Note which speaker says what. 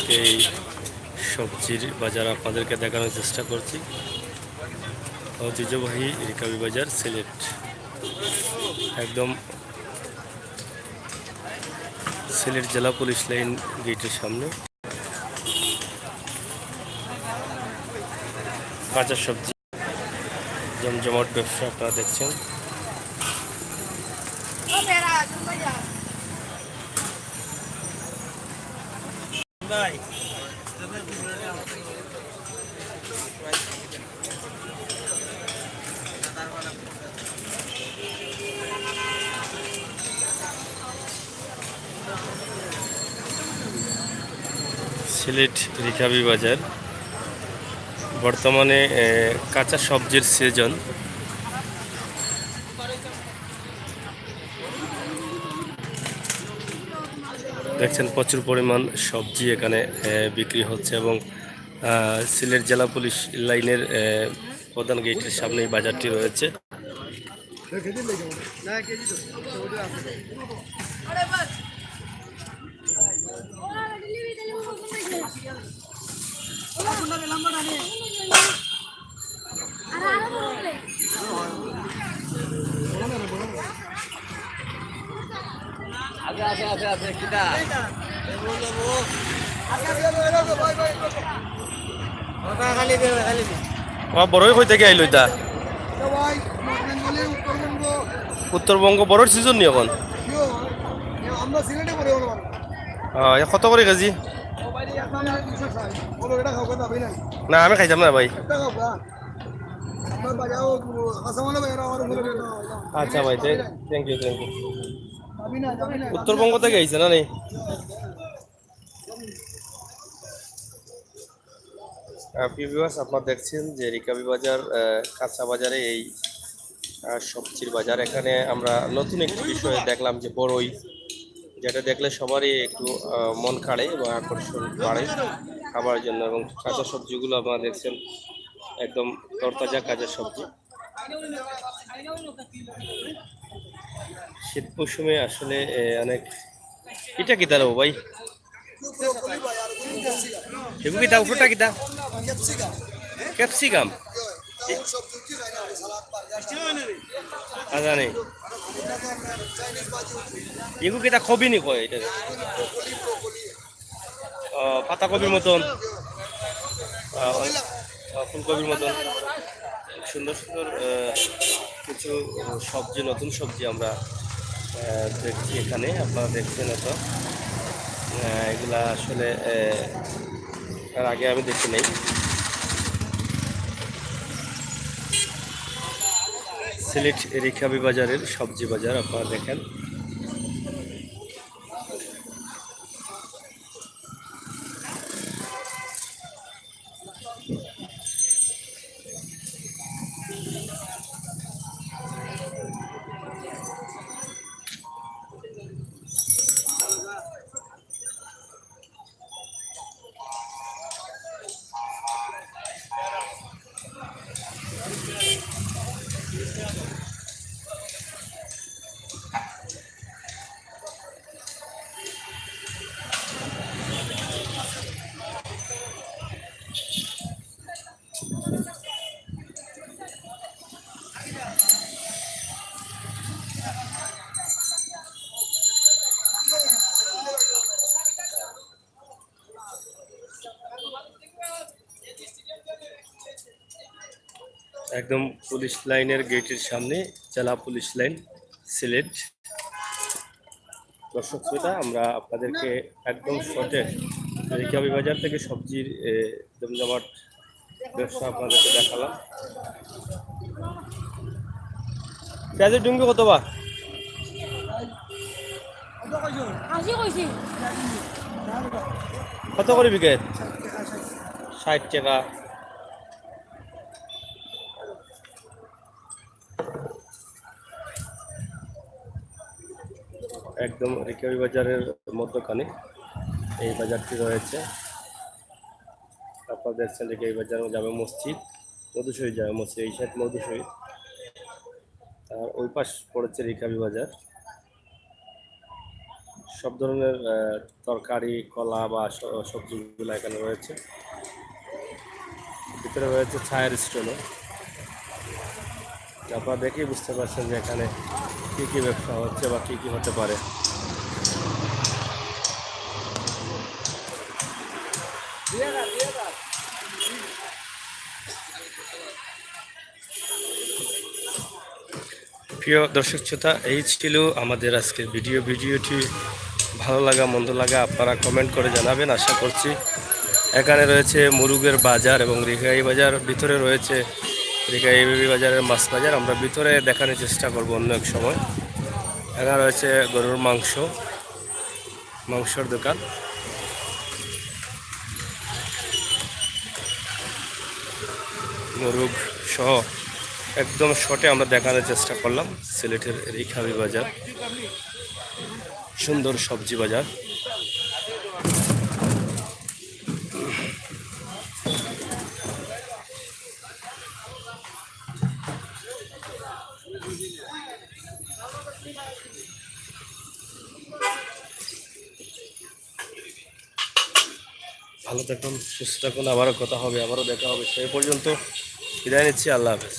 Speaker 1: সেই সবজির বাজার আপনাদেরকে দেখানোর চেষ্টা করছি। ঐতিহ্যবাহী রিকাবি বাজার সিলেট, একদম সিলেট জেলা পুলিশ লাইন গেটের সামনে কাঁচা সবজি জমজমাট ব্যবসা আপনারা দেখছেন। সিলেট রিকাবি বাজার বর্তমানে কাঁচা সবজির সিজন। দেখছেন প্রচুর পরিমাণ সবজি এখানে বিক্রি হচ্ছে এবং সিলেট জেলা পুলিশ লাইনের প্রধান গেটের সামনে এই বাজারটি রয়েছে। বড়ই কই থেকে আইলো এটা? উত্তরবঙ্গ বড়র সিজন নি এখন? কত করে কেজি? না আমি খাইতাম না ভাই। আচ্ছা ভাই, thank you thank you. Uttarbanga থেকে আইছে না নেই? আপনারা দেখছেন যে রিকাবি বাজার কাঁচা বাজারে এই সবজির বাজার। এখানে আমরা নতুন একটি বিষয় দেখলাম যে বড়ই, যেটা দেখলে সবারই একটু মন কাড়ে বা আকর্ষণ বাড়ে খাবার জন্য। এবং কাঁচা সবজিগুলো আপনারা দেখছেন একদম তরতাজা কাঁচা সবজি। শীত মৌসুমে আসলে অনেক। এটা কি দাঁড়াবো ভাই? এগুলো কিতা উপরটা কিতা? ক্যাপসিকাম। আচ্ছা নেই, এগুলো কিতা কবি নি কয় এটা? পাতাকপির মতন, ফুলকপির মতন সুন্দর সুন্দর কিছু সবজি, নতুন সবজি আমরা দেখছি এখানে। আপনারা দেখছেন তো, এগুলা আসলে এর আগে আমি দেখি নাই। সিলেট রিকাবি বাজারের সবজি বাজার আপনারা দেখেন। একদম পুলিশ লাইনের গেটের সামনে, জেলা পুলিশ লাইন সিলেট। দর্শক শ্রোতা, আমরা আপনাদেরকে একদম সঠিক রিকাবি বাজার থেকে সবজির জমজমাট ব্যবসা আপনাদেরকে দেখালাম। পেঁয়াজের ডুঙ্গি কত বা? কত করে বিকে? 60 টাকা। একদম রিকাবি বাজারের মধ্যখানে এই বাজারটি রয়েছে। আপনারা দেখছেন রিকাবি বাজার, জামে মসজিদ, মধুশহীদ জামে মসজিদ, এই সাইড মধুশহীদ, আর ওই পাশ পড়েছে রিকাবি বাজার। সব ধরনের তরকারি, কলা বা সবজিগুলো এখানে রয়েছে। ভিতরে রয়েছে চায়ের স্টলও। আপনারা দেখেই বুঝতে পারছেন যে এখানে কী কী ব্যবসা হচ্ছে বা কী কী হতে পারে। প্রিয় দর্শক শ্রোতা, এই ছিল আমাদের আজকের ভিডিওটি ভালো লাগা মন্দ লাগা আপনারা কমেন্ট করে জানাবেন। আশা করছি এখানে রয়েছে মুরুগের বাজার এবং রিকাই বাজার, ভিতরে রয়েছে রিকাই বাজারের মাছ বাজার। আমরা ভিতরে দেখানোর চেষ্টা করব অন্য এক সময়। এখানে রয়েছে গরুর মাংসর দোকান। মুরুগ সহ একদম শর্টে আমরা দেখানোর চেষ্টা করলাম সিলেটের রিকাবি বাজার, সুন্দর সবজি বাজার। ভালো থাকুন, সুস্থ থাকুন, আবারও কথা হবে, আবারও দেখা হবে। সেই পর্যন্ত বিদায় নিচ্ছি। আল্লাহ হাফেজ।